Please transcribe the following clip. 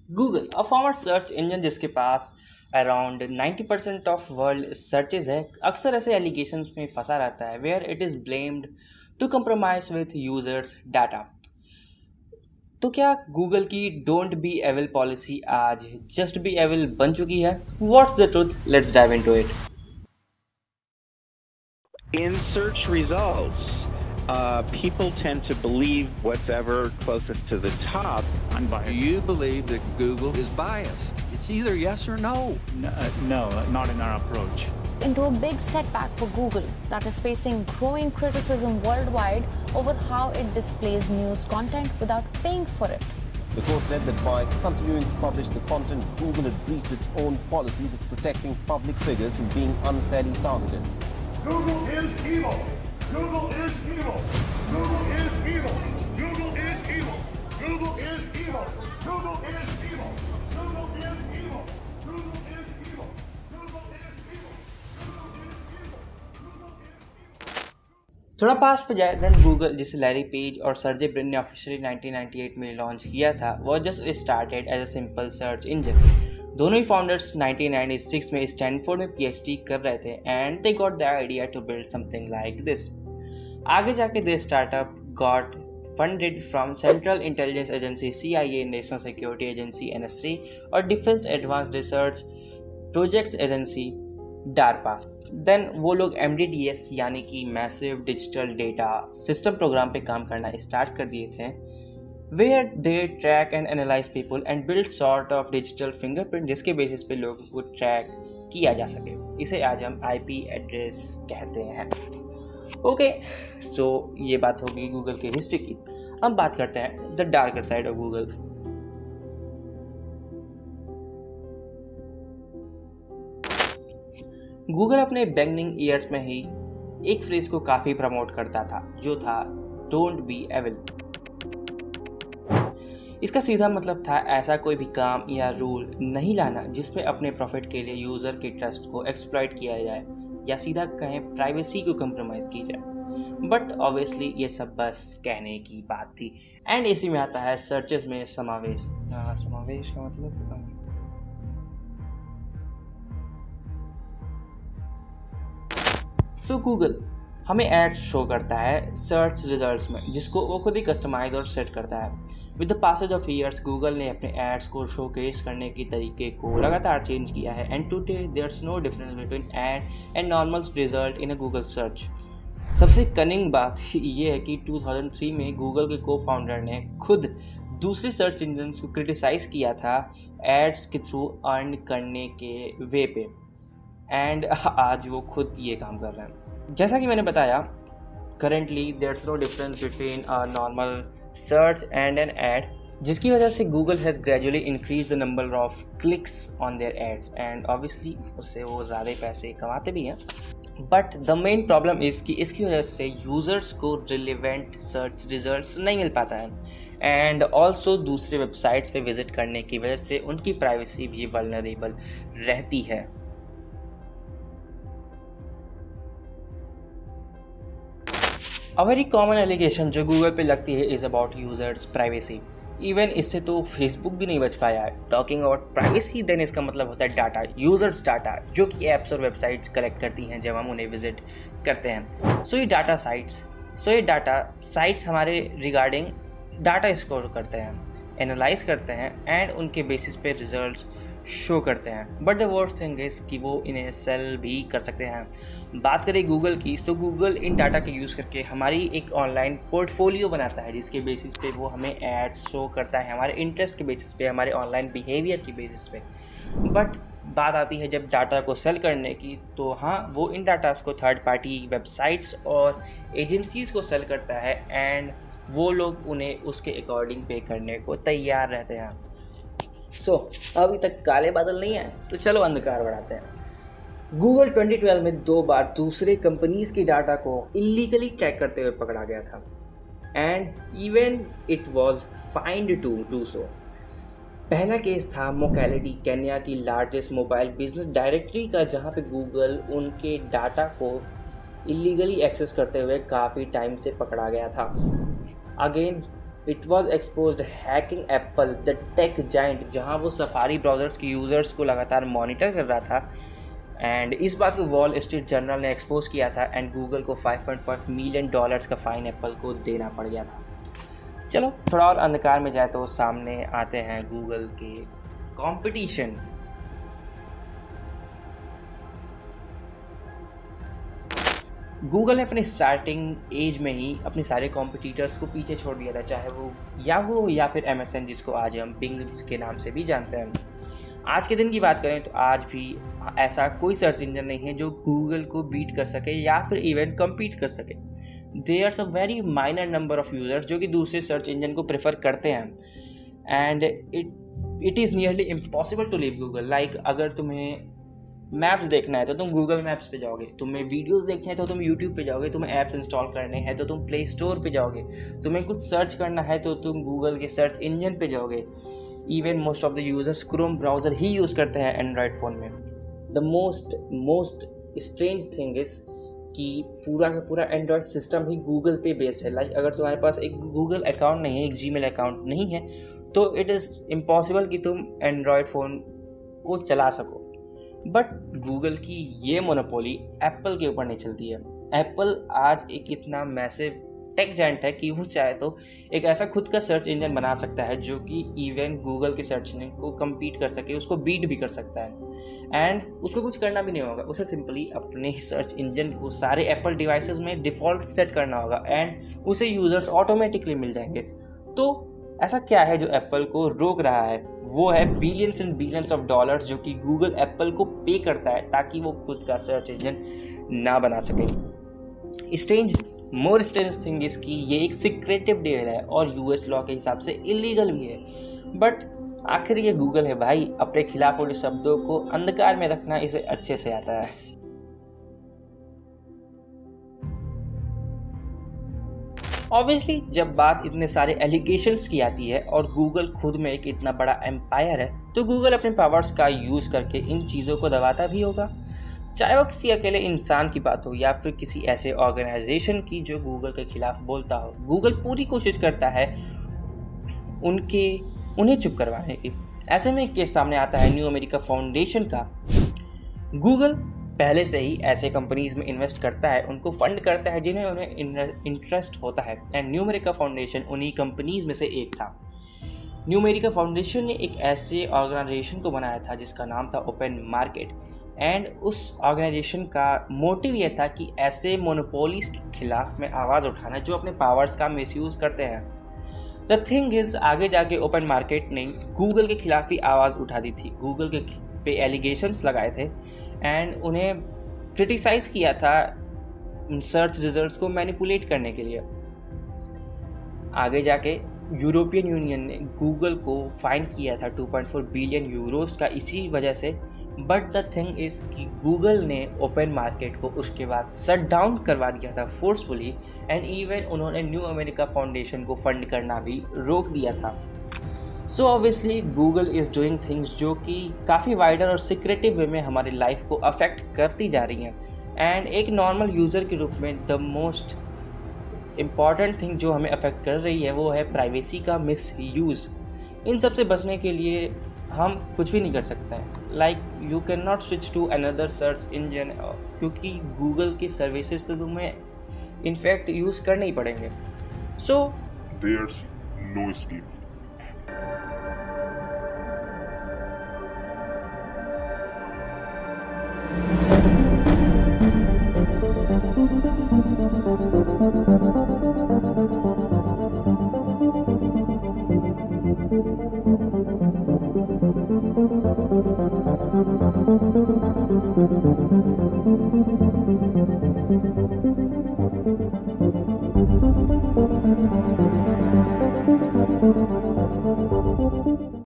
Google, a former search engine जिसके पास around 90% of world searches है, अक्सर ऐसे एलिगेशंस में फंसा रहता है where it is blamed to compromise with users data. तो क्या गूगल की डोंट बी एविल पॉलिसी आज जस्ट बी एविल बन चुकी है? What's the truth? Let's dive into it. In search results, people tend to believe whatever closest to the top. Unbiased. Do you believe that Google is biased? It's either yes or no. No, not in our approach. Into a big setback for Google that is facing growing criticism worldwide over how it displays news content without paying for it. The court said that by continuing to publish the content, Google had breached its own policies of protecting public figures from being unfairly targeted. Google is evil. Google is evil. Google is evil. Google is evil. Google is evil. Google is evil. Google is evil. Google is evil. Google is evil. थोड़ा पास पे जाए than Google, जिसे Larry Page और Sergey Brin ने officially 1998 में launch किया था, वो just started as a simple search engine. दोनों ही फाउंडर्स 1996 में स्टैनफोर्ड में पीएचडी कर रहे थे and they got the idea to build something like this. आगे जाके they startup got funded from central intelligence agency CIA, national security agency NSA और defence advance research project agency DARPA. Then वो लोग MDDS यानी कि massive digital data system program पे काम करना स्टार्ट कर दिए थे, where they track and analyse people and build sort of digital fingerprint जिसके बेसिस पे लोगों को ट्रैक किया जा सके। इसे आज हम IP एड्रेस कहते हैं। ओके, सो ये बात होगी गूगल की हिस्ट्री की। अब बात करते हैं the darker side of Google. Google अपने बिगिनिंग ईयर्स में ही एक फ्रेज को काफी प्रमोट करता था जो था डोंट बी एविल। इसका सीधा मतलब था ऐसा कोई भी काम या रूल नहीं लाना जिसमें अपने प्रॉफिट के लिए यूजर के ट्रस्ट को एक्सप्लॉइट किया जाए या सीधा कहें प्राइवेसी को कंप्रोमाइज की जाए। बट ऑब्वियसली ये सब बस कहने की बात थी। एंड इसी में आता है सर्चेस में समावेश। समावेश का मतलब गूगल हमें एड्स शो करता है सर्च रिजल्ट्स में जिसको वो खुद ही कस्टमाइज और सेट करता है। With the passage of years Google ने अपने एड्स को शोकेस करने के तरीके को लगातार चेंज किया है and today there's no difference between ad and normal result in a Google search. सबसे कनिंग बात ये है कि 2003 में गूगल के को फाउंडर ने खुद दूसरे सर्च इंजन को क्रिटिसाइज किया था एड्स के थ्रू अर्न करने के वे पे, एंड आज वो खुद ये काम कर रहे हैं। जैसा कि मैंने बताया, currently there's no difference between a normal search and an ad, जिसकी वजह से Google has gradually increase the number of clicks on their ads and obviously उससे वो ज़्यादा पैसे कमाते भी हैं। But the main problem is कि इसकी वजह से यूज़र्स को रिलेवेंट सर्च रिजल्ट्स नहीं मिल पाता है एंड ऑल्सो दूसरे वेबसाइट्स पे विजिट करने की वजह से उनकी प्राइवेसी भी वल्नरेबल रहती है। A very common allegation जो गूगल पे लगती है is about users privacy. Even इससे तो फेसबुक भी नहीं बच पाया है। टॉकिंग अबाउट प्राइवेसी देन इसका मतलब होता है डाटा, यूजर्स डाटा जो कि ऐप्स और वेबसाइट्स कलेक्ट करती हैं जब हम उन्हें विजिट करते हैं। सो ये डाटा साइट्स हमारे रिगार्डिंग डाटा स्कोर करते हैं, एनालाइज करते हैं एंड उनके बेसिस पे रिजल्ट्स शो करते हैं। But the worst thing is कि वो इन्हें सेल भी कर सकते हैं। बात करें गूगल की, तो गूगल इन डाटा के यूज़ करके हमारी एक ऑनलाइन पोर्टफोलियो बनाता है जिसके बेसिस पे वो हमें एड्स शो करता है हमारे इंटरेस्ट के बेसिस पे, हमारे ऑनलाइन बिहेवियर की बेसिस पे। बट बात आती है जब डाटा को सेल करने की, तो हाँ वो इन डाटास को थर्ड पार्टी वेबसाइट्स और एजेंसीज़ को सेल करता है एंड वो लोग उन्हें उसके अकॉर्डिंग पे करने को तैयार रहते हैं। अभी तक काले बादल नहीं आए तो चलो अंधकार बढ़ाते हैं। गूगल 2012 में 2 बार दूसरे कंपनीज की डाटा को इलीगली ट्रैक करते हुए पकड़ा गया था and even it was fined to do so. पहला केस था मोकैलिटी, केन्या की लार्जेस्ट मोबाइल बिजनेस डायरेक्टरी का, जहां पे गूगल उनके डाटा को इलीगली एक्सेस करते हुए काफ़ी टाइम से पकड़ा गया था। Again it was exposed hacking Apple the tech giant, जहां वो सफारी ब्राउजर्स के यूज़र्स को लगातार मॉनिटर कर रहा था। एंड इस बात को वॉल स्ट्रीट जर्नल ने एक्सपोज किया था एंड गूगल को $5.5 मिलियन का फ़ाइन एप्पल को देना पड़ गया था। चलो थोड़ा और अंधकार में जाए तो सामने आते हैं गूगल के कंपटीशन। गूगल ने अपने स्टार्टिंग एज में ही अपने सारे कॉम्पिटिटर्स को पीछे छोड़ दिया था, चाहे वो या फिर MSN, जिसको आज हम बिंग के नाम से भी जानते हैं। आज के दिन की बात करें तो आज भी ऐसा कोई सर्च इंजन नहीं है जो गूगल को बीट कर सके या फिर इवन कम्पीट कर सके। There are a very minor number of users जो कि दूसरे सर्च इंजन को प्रेफर करते हैं and it is nearly impossible to leave Google. Like अगर तुम्हें मैप्स देखना है तो तुम गूगल मैप्स पे जाओगे, तुम्हें वीडियोस देखने हैं तो तुम यूट्यूब पे जाओगे, तुम्हें ऐप्स इंस्टॉल करने हैं तो तुम प्ले स्टोर पे जाओगे, तुम्हें कुछ सर्च करना है तो तुम गूगल के सर्च इंजन पे जाओगे। Even most of the users Chrome browser he use करते हैं एंड्रॉयड फ़ोन में। The most strange thing is कि पूरा का पूरा एंड्रॉयड सिस्टम ही गूगल पे बेस्ड है। लाइक अगर तुम्हारे पास एक गूगल अकाउंट नहीं है, एक जीमेल अकाउंट नहीं है, तो इट इज़ इम्पॉसिबल कि तुम एंड्रॉयड फ़ोन को चला सको। बट गूगल की ये मोनोपोली एप्पल के ऊपर नहीं चलती है। एप्पल आज एक इतना मैसिव टेक जायंट है कि वो चाहे तो एक ऐसा खुद का सर्च इंजन बना सकता है जो कि इवन गूगल के सर्च इंजन को कम्पीट कर सके, उसको बीट भी कर सकता है। एंड उसको कुछ करना भी नहीं होगा, उसे सिंपली अपने सर्च इंजन को सारे एप्पल डिवाइसेस में डिफ़ॉल्ट सेट करना होगा एंड उसे यूज़र्स ऑटोमेटिकली मिल जाएंगे। तो ऐसा क्या है जो एप्पल को रोक रहा है? वो है billions and billions of dollars जो कि गूगल एप्पल को पे करता है ताकि वो खुद का सर्च इंजन ना बना सके। मोर स्ट्रेंज थिंग इज कि ये एक सीक्रेटिव डील है और यूएस लॉ के हिसाब से इलीगल भी है। बट आखिर ये गूगल है भाई, अपने खिलाफ वाले शब्दों को अंधकार में रखना इसे अच्छे से आता है। ऑब्वियसली जब बात इतने सारे एलिगेशंस की आती है और गूगल खुद में एक इतना बड़ा एम्पायर है, तो गूगल अपने पावर्स का यूज़ करके इन चीज़ों को दबाता भी होगा। चाहे वो किसी अकेले इंसान की बात हो या फिर किसी ऐसे ऑर्गेनाइजेशन की जो गूगल के खिलाफ बोलता हो, गूगल पूरी कोशिश करता है उन्हें चुप करवाने की। ऐसे में एक केस सामने आता है न्यू अमेरिका फाउंडेशन का। गूगल पहले से ही ऐसे कंपनीज में इन्वेस्ट करता है, उनको फंड करता है जिन्हें उन्हें इंटरेस्ट होता है एंड न्यू अमेरिका फाउंडेशन उन्हीं कंपनीज में से एक था। न्यू अमेरिका फाउंडेशन ने एक ऐसे ऑर्गेनाइजेशन को बनाया था जिसका नाम था ओपन मार्केट एंड उस ऑर्गेनाइजेशन का मोटिव ये था कि ऐसे मोनोपोलीज के खिलाफ में आवाज़ उठाना जो अपने पावर्स का मिसयूज़ करते हैं। द थिंग इज़ आगे जाके ओपन मार्केट ने गूगल के खिलाफ भी आवाज़ उठा दी थी, गूगल के पे एलिगेशंस लगाए थे एंड उन्हें क्रिटिसाइज़ किया था सर्च रिजल्ट्स को मैनिपुलेट करने के लिए। आगे जाके यूरोपियन यूनियन ने गूगल को फाइन किया था 2.4 बिलियन यूरोस का इसी वजह से। बट द थिंग इज़ कि गूगल ने ओपन मार्केट को उसके बाद शट डाउन करवा दिया था फोर्सफुली एंड इवन उन्होंने न्यू अमेरिका फाउंडेशन को फंड करना भी रोक दिया था। So obviously Google is doing things जो कि काफ़ी वाइडर और सीक्रेटिव वे में हमारी लाइफ को अफेक्ट करती जा रही हैं एंड एक नॉर्मल यूज़र के रूप में द मोस्ट इम्पॉर्टेंट थिंग जो हमें अफेक्ट कर रही है वो है प्राइवेसी का मिस यूज़। इन सब से बचने के लिए हम कुछ भी नहीं कर सकते हैं। Like you can not switch to another search engine क्योंकि गूगल की सर्विसेज तो तुम्हें इनफैक्ट यूज़ करने ही पड़ेंगे। सो There's no escape.